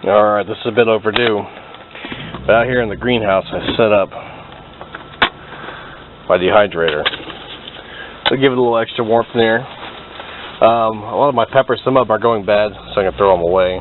Alright, this is a bit overdue. But out here in the greenhouse, I set up my dehydrator. So give it a little extra warmth in there. A lot of my peppers, some of them are going bad, so I'm going to throw them away.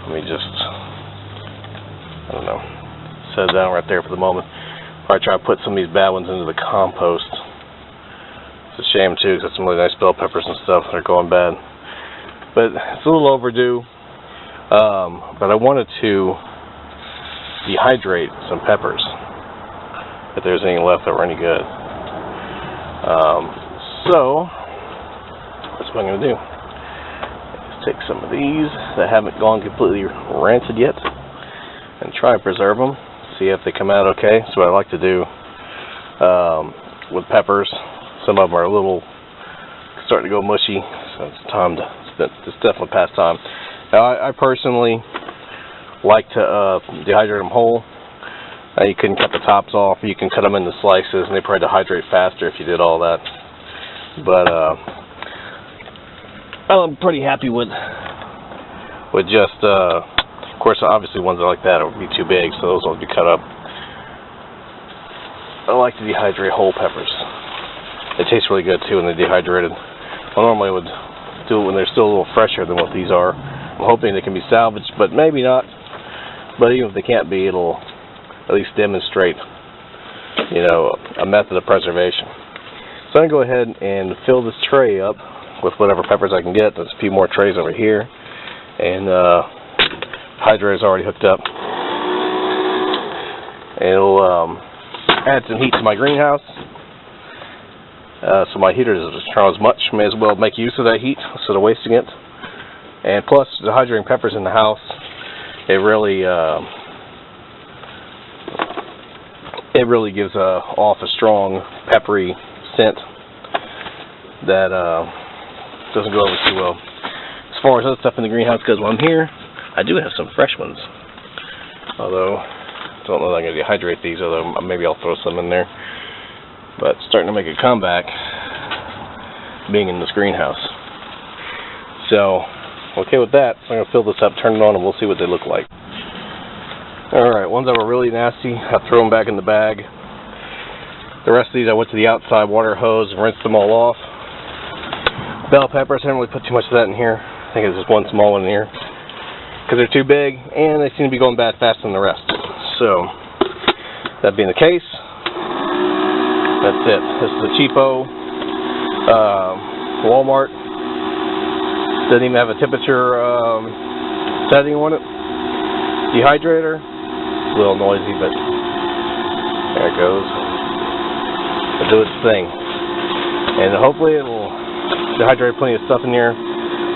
Let me just, I don't know, set it down right there for the moment. I try to put some of these bad ones into the compost. It's a shame too, because some really nice bell peppers and stuff that are going bad. But it's a little overdue. But I wanted to dehydrate some peppers, if there's any left that were any good. So that's what I'm going to do. Let's take some of these that haven't gone completely rancid yet and try and preserve them, see if they come out okay. So what I like to do with peppers, some of them are a little starting to go mushy, so it's time to it's definitely past time. Now, I personally like to dehydrate them whole. You can cut the tops off, you can cut them into slices, and they probably dehydrate faster if you did all that. But I'm pretty happy with just, of course, obviously ones like that would be too big, so those will be cut up. I like to dehydrate whole peppers. They taste really good too when they're dehydrated. I normally would do it when they're still a little fresher than what these are. I'm hoping they can be salvaged, but maybe not. But even if they can't be, it'll at least demonstrate, you know, a method of preservation. So I'm going to go ahead and fill this tray up with whatever peppers I can get. There's a few more trays over here. And hydrator's already hooked up. It'll add some heat to my greenhouse. So my heater doesn't turn on as much. May as well make use of that heat instead of wasting it. And plus, dehydrating peppers in the house, it really gives off a strong peppery scent that doesn't go over too well. As far as other stuff in the greenhouse goes, while I'm here, I do have some fresh ones. Although I don't know that I'm going to dehydrate these. Although maybe I'll throw some in there. But starting to make a comeback being in this greenhouse. So, okay with that, I'm going to fill this up, turn it on, and we'll see what they look like. Alright, ones that were really nasty, I threw them back in the bag. The rest of these I went to the outside water hose and rinsed them all off. Bell peppers, I haven't really put too much of that in here. I think it's just one small one in here. Because they're too big, and they seem to be going bad faster than the rest. So, that being the case, that's it. This is a cheapo Walmart. Doesn't even have a temperature setting on it. Dehydrator. A little noisy, but there it goes. It'll do its thing. And hopefully it will dehydrate plenty of stuff in here.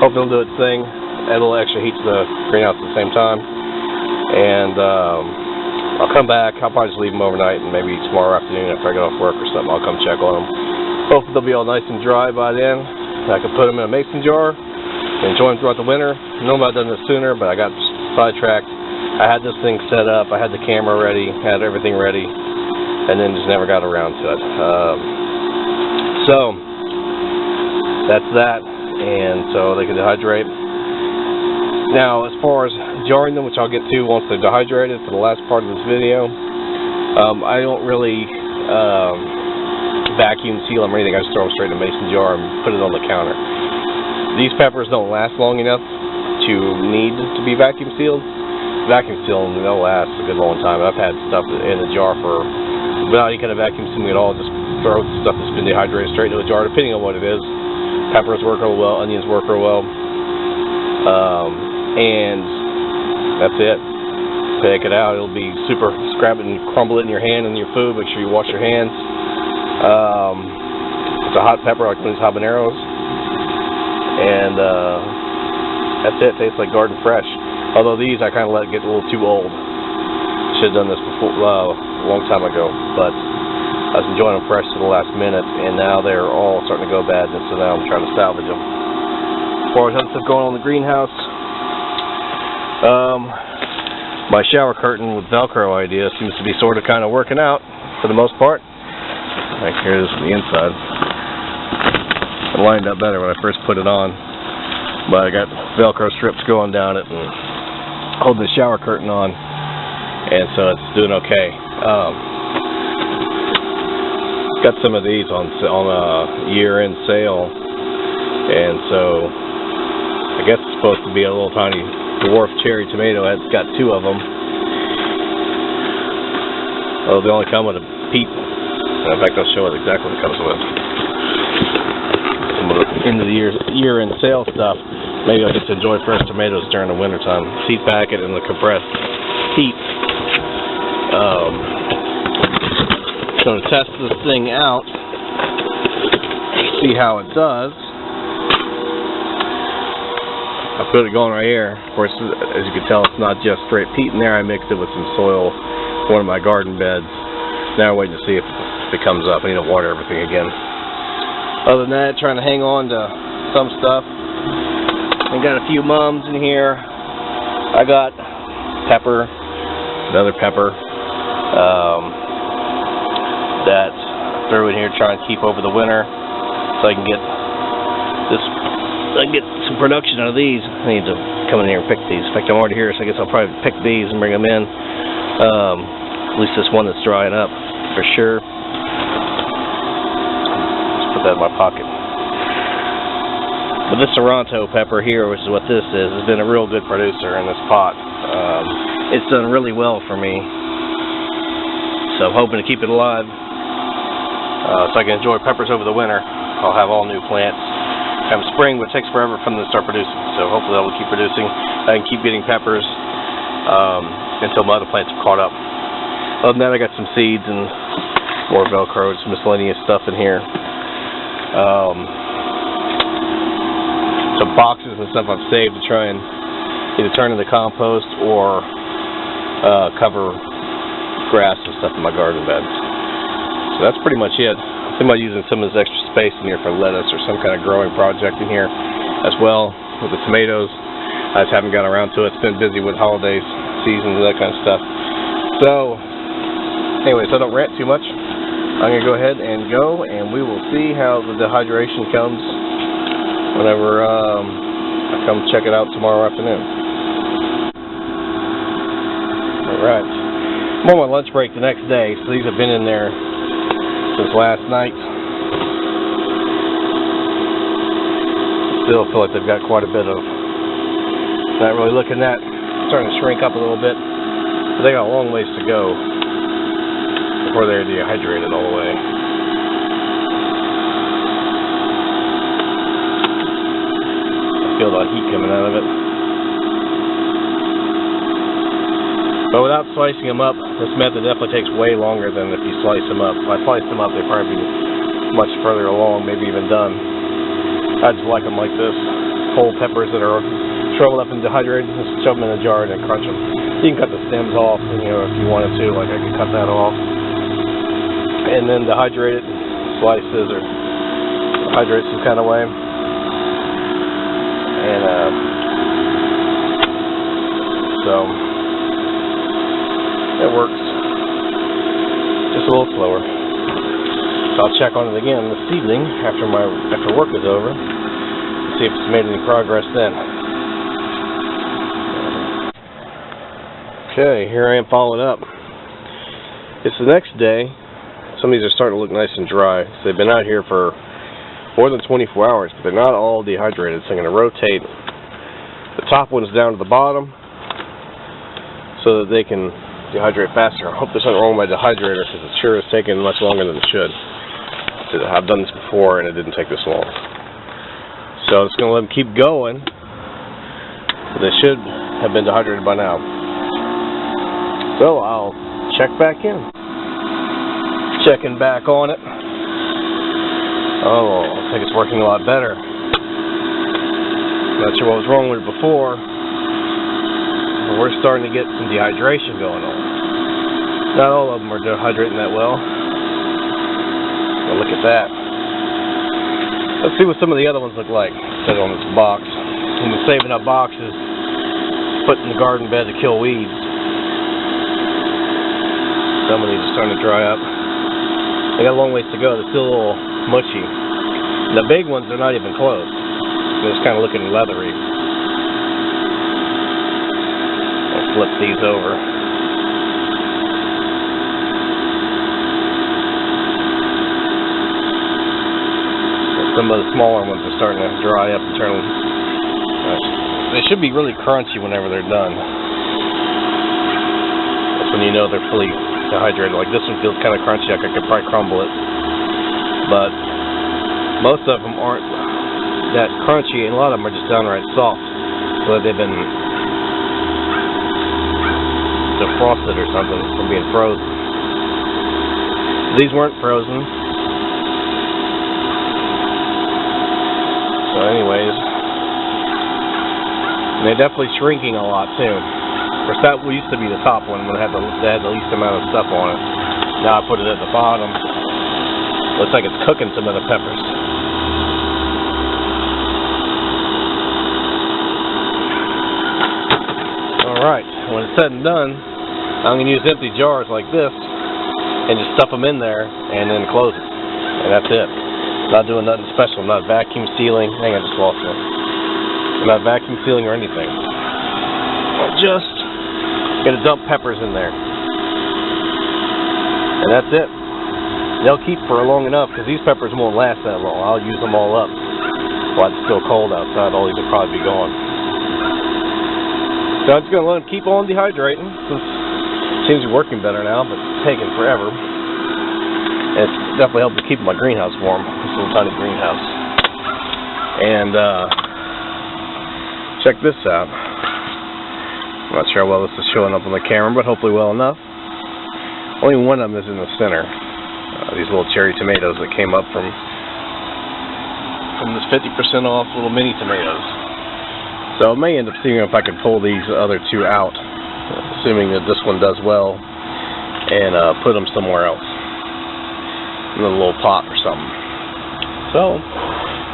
Hopefully it'll do its thing. Add a little extra heat to the greenhouse at the same time. And I'll come back. I'll probably just leave them overnight, and maybe tomorrow afternoon after I get off work or something, I'll come check on them. Hopefully they'll be all nice and dry by then. I can put them in a mason jar and enjoy them throughout the winter. Normally I've done this sooner, but I got sidetracked. I had this thing set up. I had the camera ready, had everything ready, and then just never got around to it. So that's that, and so they can dehydrate. Now, as far as jarring them, which I'll get to once they're dehydrated for the last part of this video, I don't really vacuum seal them or anything. I just throw them straight in a mason jar and put it on the counter. These peppers don't last long enough to need to be vacuum sealed. Vacuum sealed them, they'll last a good long time. I've had stuff in a jar for without any kind of vacuum sealing at all. Just throw the stuff that's been dehydrated straight into a jar, depending on what it is. Peppers work real well, onions work real well. And that's it. Take it out. It'll be super. Just grab it and crumble it in your hand and your food. Make sure you wash your hands. It's a hot pepper, like one of these habaneros. And that's it. Tastes like garden fresh. Although these I kind of let get a little too old. Should have done this before a long time ago. But I was enjoying them fresh to the last minute, and now they're all starting to go bad. And so now I'm trying to salvage them. As far as other stuff going on in the greenhouse, my shower curtain with Velcro idea seems to be sort of kind of working out for the most part. Right, here's the inside. It lined up better when I first put it on. But I got Velcro strips going down it and holding the shower curtain on, and so it's doing okay. Got some of these on a year-end sale, and so I guess it's supposed to be a little tiny dwarf cherry tomato. It's got 2 of them. Oh, they only come with a peep. In fact, I'll show it exactly what it comes with. Some of the end of the year-end sale stuff. Maybe I'll get to enjoy fresh tomatoes during the wintertime. Seed packet and the compressed heat. So to test this thing out, see how it does. I put it going right here. Of course, as you can tell, it's not just straight peat in there. I mixed it with some soil, one of my garden beds. Now I'm waiting to see if it comes up. I need to water everything again. Other than that, trying to hang on to some stuff. I got a few mums in here. I got pepper, another pepper. That I threw in here to try and keep over the winter, so I can get some production out of these. I need to come in here and pick these. In fact, I'm already here, so I guess I'll probably pick these and bring them in. At least this one that's drying up for sure. Just put that in my pocket. But this Toronto pepper here, which is what this is, has been a real good producer in this pot. It's done really well for me, so I'm hoping to keep it alive. So I can enjoy peppers over the winter. I'll have all new plants. Come spring, but it takes forever for them to start producing. So hopefully that will keep producing. I can keep getting peppers until my other plants have caught up. Other than that, I got some seeds and more Velcro, some miscellaneous stuff in here. Some boxes and stuff I've saved to try and either turn into compost or cover grass and stuff in my garden beds. So that's pretty much it. I'm thinking about using some of this extra space in here for lettuce or some kind of growing project in here as well with the tomatoes. I just haven't gotten around to it. It's been busy with holidays, seasons, and that kind of stuff. So, anyways, I don't rant too much. I'm going to go ahead and go, and we will see how the dehydration comes whenever I come check it out tomorrow afternoon. Alright. I'm on my lunch break the next day, so these have been in there since last night. Still feel like they've got quite a bit of, not really looking at, starting to shrink up a little bit, but they got a long ways to go before they're dehydrated all the way. I feel the heat coming out of it. But without slicing them up, this method definitely takes way longer than if you slice them up. If I sliced them up, they'd probably be much further along, maybe even done. I just like them like this. Whole peppers that are shriveled up and dehydrated, just shove them in a jar and then crunch them. You can cut the stems off, if you wanted to, like I could cut that off. And then dehydrate it, slices or hydrate some kind of way. And so it works, just a little slower. So I'll check on it again this evening after work is over, and see if it's made any progress then. Okay, here I am following up. It's the next day. Some of these are starting to look nice and dry. So they've been out here for more than 24 hours, but they're not all dehydrated. So I'm going to rotate the top ones down to the bottom so that they can dehydrate faster. I hope there's nothing wrong with my dehydrator, because it sure is taking much longer than it should. I've done this before and it didn't take this long. So I'm just going to let them keep going. They should have been dehydrated by now. So I'll check back in. Checking back on it. Oh, I think it's working a lot better. Not sure what was wrong with it before. We're starting to get some dehydration going on. Not all of them are dehydrating that well. Well, look at that. Let's see what some of the other ones look like. It says on this box. When we're saving up boxes, put in the garden bed to kill weeds. Some of these are starting to dry up. They got a long ways to go. They're still a little mushy. The big ones are not even close. They're just kind of looking leathery. I'll flip these over. Some of the smaller ones are starting to dry up and turn. They should be really crunchy whenever they're done. That's when you know they're fully dehydrated. Like this one feels kind of crunchy. I could probably crumble it, but most of them aren't that crunchy, and a lot of them are just downright soft. So they've been defrosted or something from being frozen. These weren't frozen. So anyways, and they're definitely shrinking a lot too. Of course, that used to be the top one when it had the least amount of stuff on it. Now I put it at the bottom. Looks like it's cooking some of the peppers. Alright, when it's said and done, I'm going to use empty jars like this and just stuff them in there and then close it. And that's it. Not doing nothing special, not vacuum sealing. Hang on, I just lost one. I'm not vacuum sealing or anything. I'm just gonna dump peppers in there. And that's it. They'll keep for long enough because these peppers won't last that long. I'll use them all up. While it's still cold outside, all these will probably be gone. So I'm just gonna let them keep on dehydrating since it seems to be working better now, but it's taking forever. It's definitely helped to keep my greenhouse warm, this little tiny greenhouse. And check this out. I'm not sure how well this is showing up on the camera, but hopefully well enough. Only one of them is in the center. These little cherry tomatoes that came up from this 50% off little mini tomatoes. So I may end up seeing if I can pull these other two out, assuming that this one does well, and put them somewhere else. In a little pot or something. So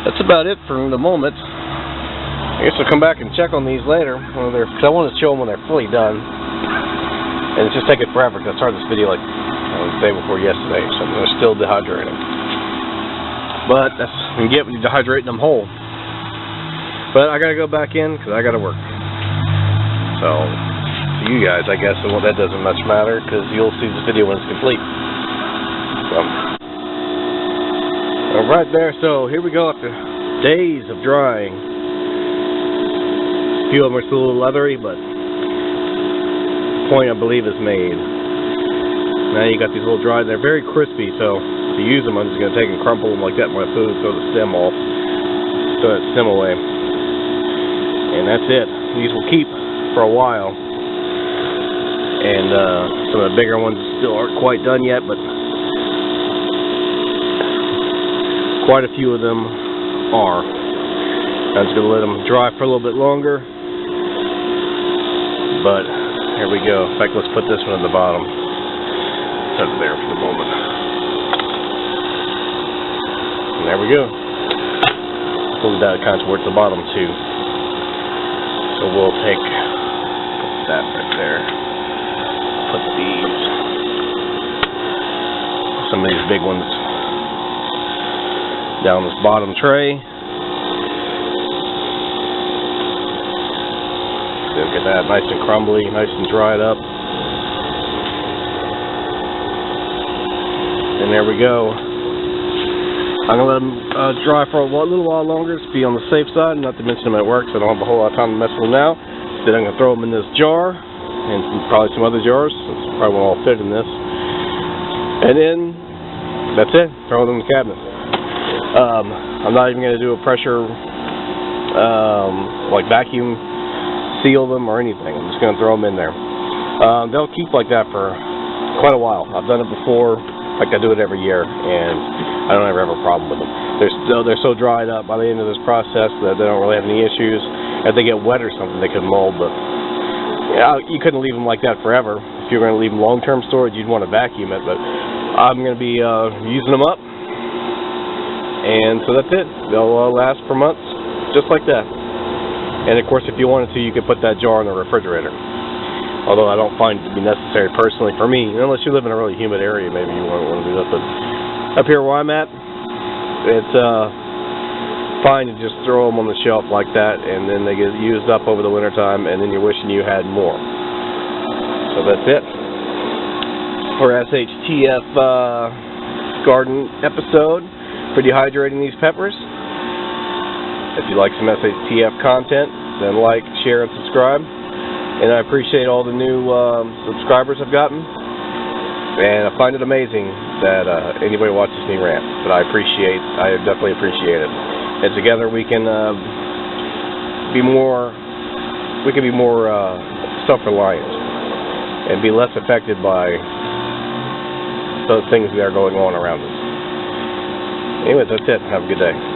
that's about it for the moment. I guess I'll come back and check on these later because I want to show them when they're fully done. And it's just taking forever because I started this video like the day before yesterday, so they're still dehydrating. But that's what you get when you're dehydrating them whole. But I gotta go back in because I gotta work. So to you guys, I guess well, that doesn't much matter because you'll see this video when it's complete. So. Right there, so here we go after days of drying. A few of them are still a little leathery, but the point I believe is made. Now you got these little dry, they're very crispy, so to use them I'm just going to take and crumple them like that in my food, throw the stem off, throw that stem away. And that's it. These will keep for a while. And some of the bigger ones still aren't quite done yet, but quite a few of them are. I'm just going to let them dry for a little bit longer. But here we go. In fact, let's put this one at the bottom. Set it there for the moment. And there we go. Pull that kind of towards the bottom too. So we'll take that right there. Put some of these big ones down this bottom tray. Look at that, nice and crumbly, nice and dried up. And there we go. I'm going to let them dry for a little while longer to be on the safe side, not to mention them at work, so I don't have a whole lot of time to mess with them now. Then I'm going to throw them in this jar, and probably some other jars, since probably won't all fit in this. And then, that's it, throw them in the cabinet. I'm not even going to do a pressure, like vacuum seal them or anything. I'm just going to throw them in there. They'll keep like that for quite a while. I've done it before, like I do it every year, and I don't ever have a problem with them. They're so dried up by the end of this process that they don't really have any issues. If they get wet or something, they could mold, but yeah, you couldn't leave them like that forever. If you're going to leave them long-term storage, you'd want to vacuum it, but I'm going to be using them up. And so that's it. They'll last for months, just like that. And of course, if you wanted to, you could put that jar in the refrigerator. Although I don't find it to be necessary personally for me, unless you live in a really humid area, maybe you won't want to do that. But up here where I'm at, it's fine to just throw them on the shelf like that, and then they get used up over the wintertime, and then you're wishing you had more. So that's it for SHTF garden episode for dehydrating these peppers. If you like some SHTF content, then like, share, and subscribe. And I appreciate all the new subscribers I've gotten. And I find it amazing that anybody watches me rant. But I definitely appreciate it. And together we can be more self-reliant and be less affected by those things that are going on around us. Anyways, that's it. Have a good day.